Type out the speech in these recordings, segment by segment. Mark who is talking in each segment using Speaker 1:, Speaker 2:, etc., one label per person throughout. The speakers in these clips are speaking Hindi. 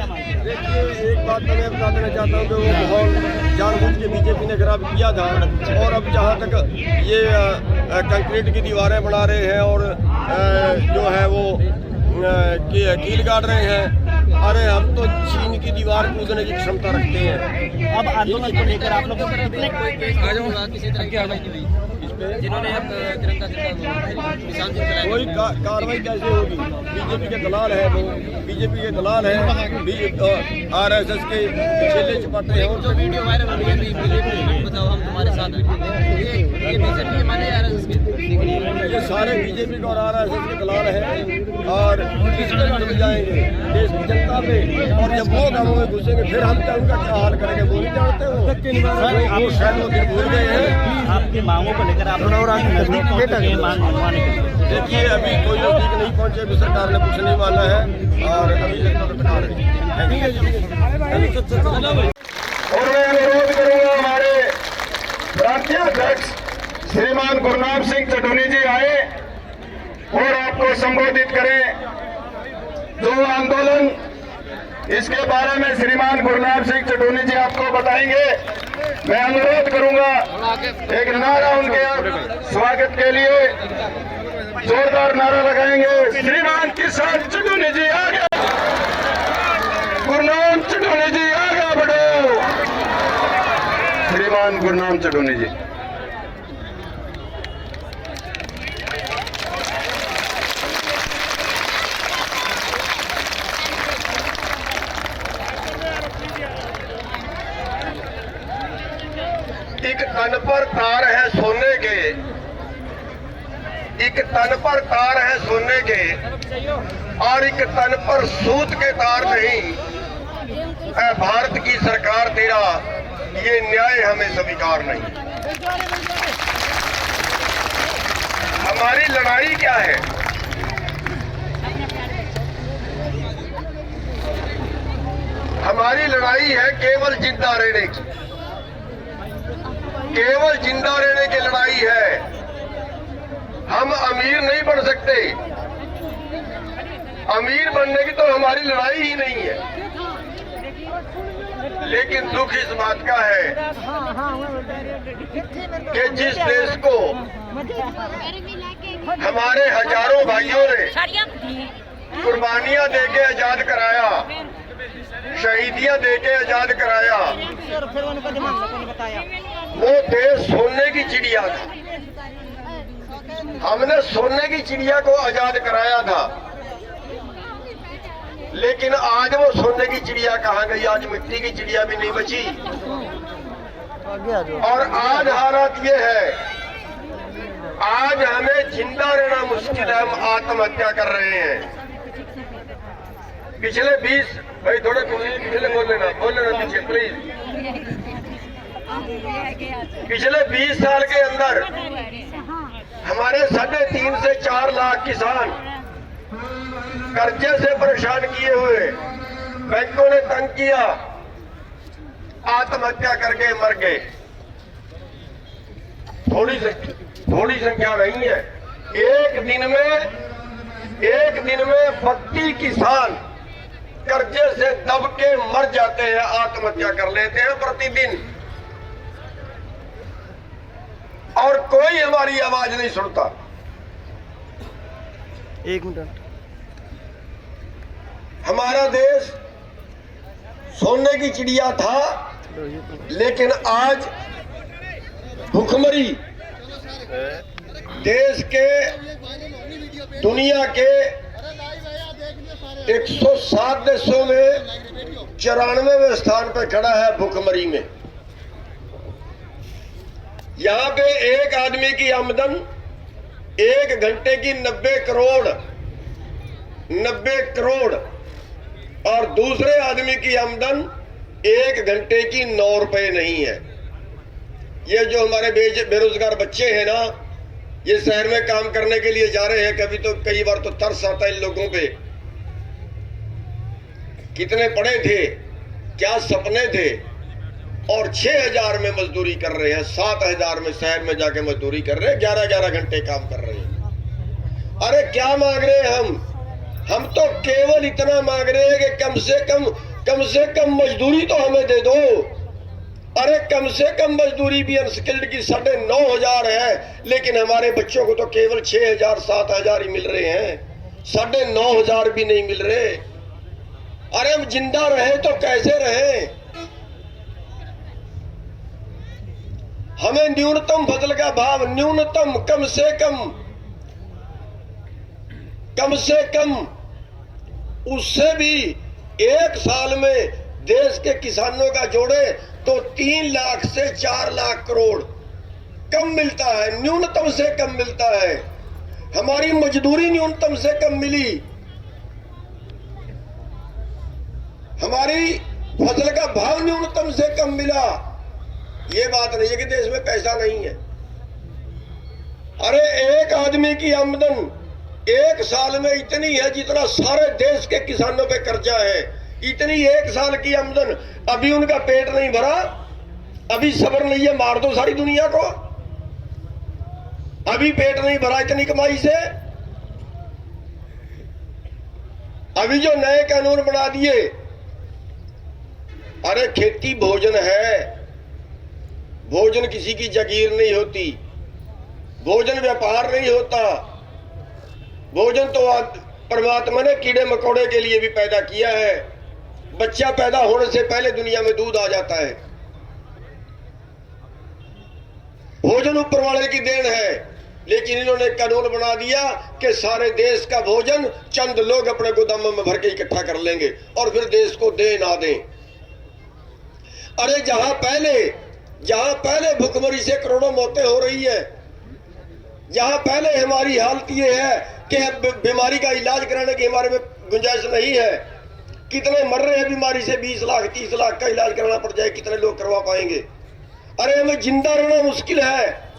Speaker 1: क्या मांगते हैं?
Speaker 2: देखिए, एक बात तो मैं बता देना चाहता हूँ कि वो माहौल जानबूझ के बीजेपी ने खराब किया था, और अब जहाँ तक ये कंक्रीट की दीवारें बना रहे हैं और जो है वो कील गाड़ रहे हैं। अरे हम तो चीन की दीवार कूदने की क्षमता रखते हैं।
Speaker 1: अब आंदोलन को लेकर आप लोगों को किसी तरह की जिन्होंने तिरंगा निशान से
Speaker 2: कोई कार्रवाई कैसे होगी? बीजेपी के दलाल है वो, बीजेपी के दलाल है, RSS के चेले चपाटे हैं।
Speaker 1: जो वीडियो वायरल हो रही है, बताओ हम तुम्हारे साथ ये बीजेपी के माने RSS के,
Speaker 2: ये सारे बीजेपी और RSS के दलाल हैं और किस पे चल जाएंगे देश की जनता पे। और जब वो गाँव में घुसेंगे फिर हम क्या उनका क्या हाल करेंगे वो नहीं जानते हो। वो शायद वो दिन भूल गए हैं।
Speaker 1: आपकी मांगों को लेकर आप नजदीक मांग मनवाने के लिए
Speaker 2: देखिए, अभी कोई नजदीक नहीं पहुंचे, अभी सरकार ने कुछ नहीं माना है और अभी
Speaker 3: और मैं अनुरोध करूंगा हमारे राष्ट्रीय अध्यक्ष श्रीमान गुरनाम सिंह चटोनी जी आए और आपको संबोधित करें। जो आंदोलन इसके बारे में श्रीमान गुरनाम सिंह चटोनी जी आपको बताएंगे। मैं अनुरोध करूंगा एक नारा उनके स्वागत के लिए जोरदार नारा लगाएंगे। श्रीमान किसान चटोनी जी आगे, गुरनाम चटोनी जी आगे बढ़ो। श्रीमान गुरनाम चटोनी जी। एक तन पर तार है सोने के, एक तन पर तार है सोने के, और एक तन पर सूत के तार नहीं। ऐ भारत की सरकार तेरा ये न्याय हमें स्वीकार नहीं। हमारी लड़ाई क्या है? हमारी लड़ाई है केवल जिंदा रहने की, केवल जिंदा रहने की लड़ाई है। हम अमीर नहीं बन सकते, अमीर बनने की तो हमारी लड़ाई ही नहीं है। लेकिन दुख इस बात का है कि जिस देश को हमारे हजारों भाइयों ने कुर्बानियां देके आजाद कराया, शहीदियां देके आजाद कराया, वो देश सोने की चिड़िया था। हमने सोने की चिड़िया को आजाद कराया था, लेकिन आज वो सोने की चिड़िया कहाँ गई? आज मिट्टी की चिड़िया भी नहीं बची। और आज हालात ये है, आज हमें जिंदा रहना मुश्किल है, हम आत्महत्या कर रहे हैं। पिछले 20 भाई थोड़े पिछले बोल लेना पीछे प्लीज। पिछले 20 साल के अंदर हमारे 3.5 से 4 लाख किसान कर्जे से परेशान किए हुए, बैंकों ने तंग किया, आत्महत्या करके मर गए। थोड़ी संख्या नहीं है। एक दिन में 32 किसान कर्जे से दब के मर जाते हैं, आत्महत्या कर लेते हैं प्रतिदिन, और कोई हमारी आवाज नहीं सुनता।
Speaker 2: एक मिनट।
Speaker 3: हमारा देश सोने की चिड़िया था, लेकिन आज भुखमरी देश के, दुनिया के 107 देशों में 94वें स्थान पर खड़ा है भुखमरी में। यहाँ पे एक आदमी की आमदन 1 घंटे की 90 करोड़ और दूसरे आदमी की आमदन 1 घंटे की 9 रुपए नहीं है। ये जो हमारे बेरोजगार बच्चे हैं ना, ये शहर में काम करने के लिए जा रहे हैं। कई बार तो तरस आता है इन लोगों पे। कितने पढ़े थे, क्या सपने थे, और 6000 में मजदूरी कर रहे हैं, 7000 में शहर में जाके मजदूरी कर रहे हैं, 11-11 घंटे काम कर रहे हैं। अरे क्या मांग रहे हैं हम?
Speaker 2: हम तो केवल इतना मांग रहे हैं कि कम से कम मजदूरी तो हमें दे दो। अरे कम से कम मजदूरी भी अनस्किल्ड की 9,500 है, लेकिन हमारे बच्चों को तो केवल 6,000 7,000 ही मिल रहे हैं, 9,500 भी नहीं मिल रहे। अरे हम जिंदा रहे तो कैसे रहे? हमें न्यूनतम फसल का भाव, न्यूनतम कम से कम उससे भी एक साल में देश के किसानों का जोड़े तो 3 लाख से 4 लाख करोड़ कम मिलता है, न्यूनतम से कम मिलता है। हमारी मजदूरी न्यूनतम से कम मिली, हमारी फसल का भाव न्यूनतम से कम मिला। ये बात नहीं है कि देश में पैसा नहीं है। अरे एक आदमी की आमदन एक साल में इतनी है जितना सारे देश के किसानों पे कर्जा है, इतनी एक साल की आमदन। अभी उनका पेट नहीं भरा, अभी सब्र नहीं है, मार दो सारी दुनिया को। अभी पेट नहीं भरा इतनी कमाई से। अभी जो नए कानून बना दिए, अरे खेती भोजन है, भोजन किसी की जागीर नहीं होती, भोजन व्यापार नहीं होता। भोजन तो परमात्मा ने कीड़े मकोड़े के लिए भी पैदा किया है। बच्चा पैदा होने से पहले दुनिया में दूध आ जाता है। भोजन ऊपर वाले की देन है, लेकिन इन्होंने कानून बना दिया कि सारे देश का भोजन चंद लोग अपने गोदामों में भर के इकट्ठा कर लेंगे और फिर देश को दे ना दें। अरे जहां पहले भुखमरी से करोड़ों मौतें हो रही है, जहां पहले हमारी हालत ये है कि बीमारी का इलाज कराने की हमारे में गुंजाइश नहीं है। कितने मर रहे हैं बीमारी से, 20 लाख 30 लाख का इलाज कराना पड़ जाए, कितने लोग करवा पाएंगे? अरे हमें जिंदा रहना मुश्किल है।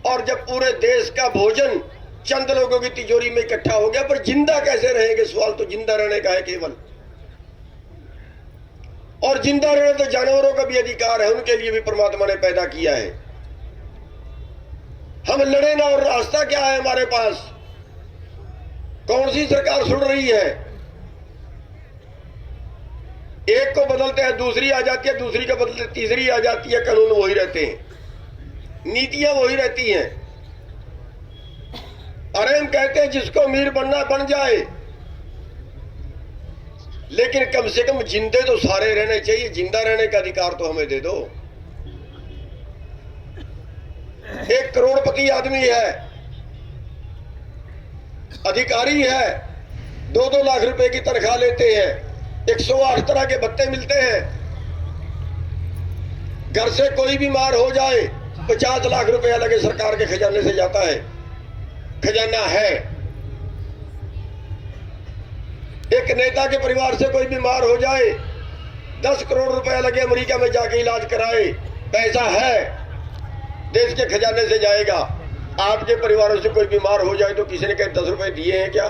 Speaker 2: और जब पूरे देश का भोजन चंद लोगों की तिजोरी में इकट्ठा हो गया, पर जिंदा कैसे रहेंगे? सवाल तो जिंदा रहने का है केवल। और जिंदा रहने तो जानवरों का भी अधिकार है, उनके लिए भी परमात्मा ने पैदा किया है। हम लड़े ना, और रास्ता क्या है हमारे पास? कौन सी सरकार सुन रही है? एक को बदलते हैं दूसरी आ जाती है, दूसरी को बदलते तीसरी आ जाती है। कानून वही रहते हैं, नीतियां वही रहती हैं। अरे हम कहते हैं जिसको अमीर बनना बन जाए, लेकिन कम से कम जिंदे तो सारे रहने चाहिए। जिंदा रहने का अधिकार तो हमें दे दो। एक करोड़पति आदमी है, अधिकारी है, 2-2 लाख रुपए की तनख्वाह लेते हैं, 108 तरह के भत्ते मिलते हैं। घर से कोई बीमार हो जाए 50 लाख रुपया लगे सरकार के खजाने से जाता है, खजाना है। एक नेता के परिवार से कोई बीमार हो जाए 10 करोड़ रुपया लगे अमेरिका में जाके इलाज कराए, पैसा है, देश के खजाने से जाएगा। आपके परिवारों से कोई बीमार हो जाए तो किसी ने कहे 10 रुपए दिए हैं क्या?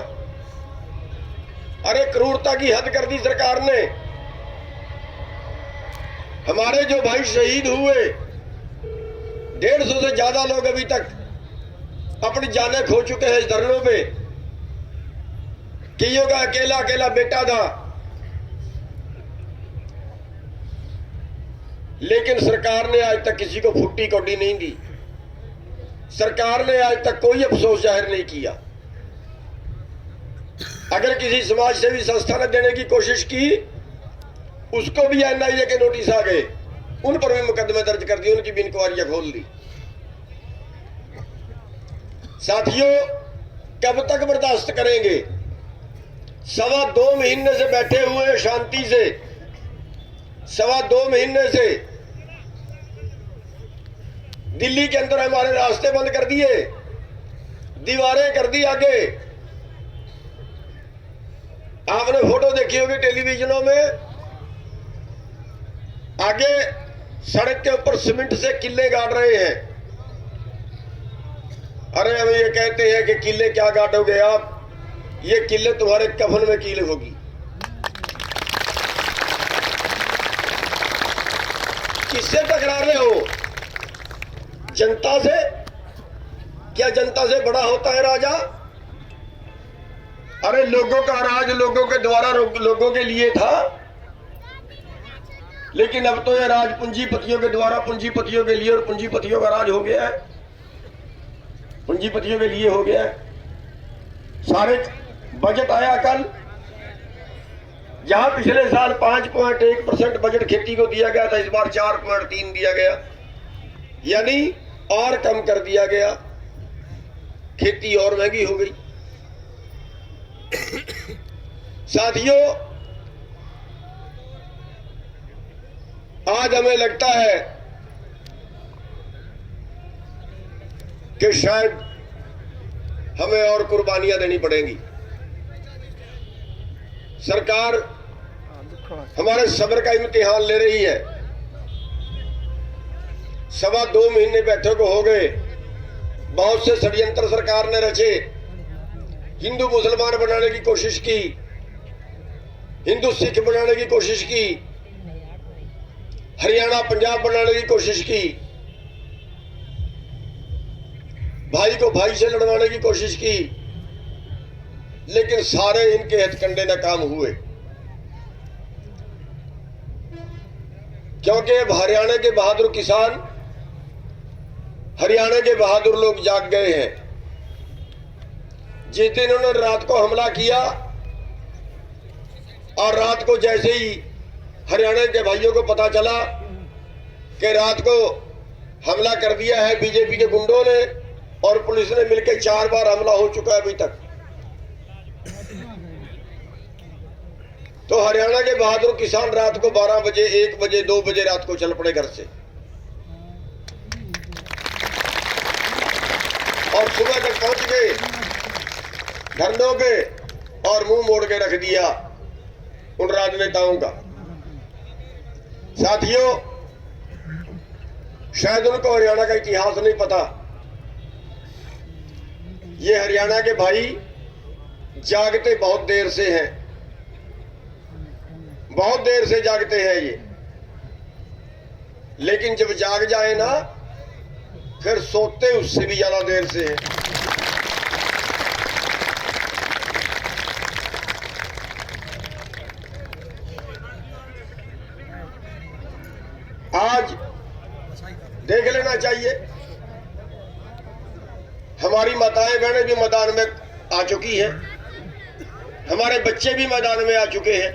Speaker 2: अरे क्रूरता की हद कर दी सरकार ने। हमारे जो भाई शहीद हुए, 150 से ज्यादा लोग अभी तक अपनी जानें खो चुके हैं इस धरनों पे। कियो का अकेला बेटा था, लेकिन सरकार ने आज तक किसी को फुट्टी कौडी नहीं दी। सरकार ने आज तक कोई अफसोस जाहिर नहीं किया। अगर किसी समाज सेवी संस्था ने देने की कोशिश की, उसको भी एनआईए के नोटिस आ गए, उन पर भी मुकदमे दर्ज कर दिए, उनकी भी इंक्वायरियां खोल दी। साथियों, कब तक बर्दाश्त करेंगे? 2.25 महीने से बैठे हुए हैं शांति से, 2.25 महीने से। दिल्ली के अंदर हमारे रास्ते बंद कर दिए, दीवारें कर दी आगे। आपने फोटो देखी होगी टेलीविजनों में, आगे सड़क के ऊपर सीमेंट से किले गाड़ रहे हैं। अरे हम ये कहते हैं कि किले क्या गाड़ोगे आप, ये किले तुम्हारे कफन में कील होगी। किससे टकरा रहे हो? जनता से? क्या जनता से बड़ा होता है राजा? अरे लोगों का राज लोगों के द्वारा लोगों के लिए था, लेकिन अब तो यह राज पूंजीपतियों के द्वारा पूंजीपतियों के लिए और पूंजीपतियों का राज हो गया है, पूंजीपतियों के लिए हो गया है। सारे बजट आया कल, जहां पिछले साल 5.1% बजट खेती को दिया गया था, इस बार 4.3 दिया गया, यानी और कम कर दिया गया। खेती और महंगी हो गई। साथियों, आज हमें लगता है कि शायद हमें और कुर्बानियां देनी पड़ेंगी। सरकार हमारे सब्र का इम्तिहान ले रही है। 2.25 महीने बैठे को हो गए, बहुत से षड्यंत्र सरकार ने रचे, हिंदू मुसलमान बनाने की कोशिश की, हिंदू सिख बनाने की कोशिश की, हरियाणा पंजाब बनाने की कोशिश की, भाई को भाई से लड़वाने की कोशिश की, लेकिन सारे इनके हथकंडे नाकाम हुए। क्योंकि अब हरियाणा के बहादुर किसान, हरियाणा के बहादुर लोग जाग गए हैं। जिस दिन उन्होंने रात को हमला किया और रात को जैसे ही हरियाणा के भाइयों को पता चला कि रात को हमला कर दिया है बीजेपी के गुंडों ने और पुलिस ने मिलकर 4 बार हमला हो चुका है अभी तक, तो हरियाणा के बहादुर किसान रात को 12 बजे, 1 बजे, 2 बजे रात को चल पड़े घर से, और सुबह तक पहुंच गए धरनों पे और मुंह मोड़ के रख दिया उन राजनेताओं का। साथियों, शायद उनको हरियाणा का इतिहास नहीं पता। ये हरियाणा के भाई जागते बहुत देर से हैं, बहुत देर से जागते हैं ये, लेकिन जब जाग जाए ना फिर सोते उससे भी ज्यादा देर से हैं। आज देख लेना चाहिए, हमारी माताएं बहनें भी मैदान में आ चुकी हैं, हमारे बच्चे भी मैदान में आ चुके हैं।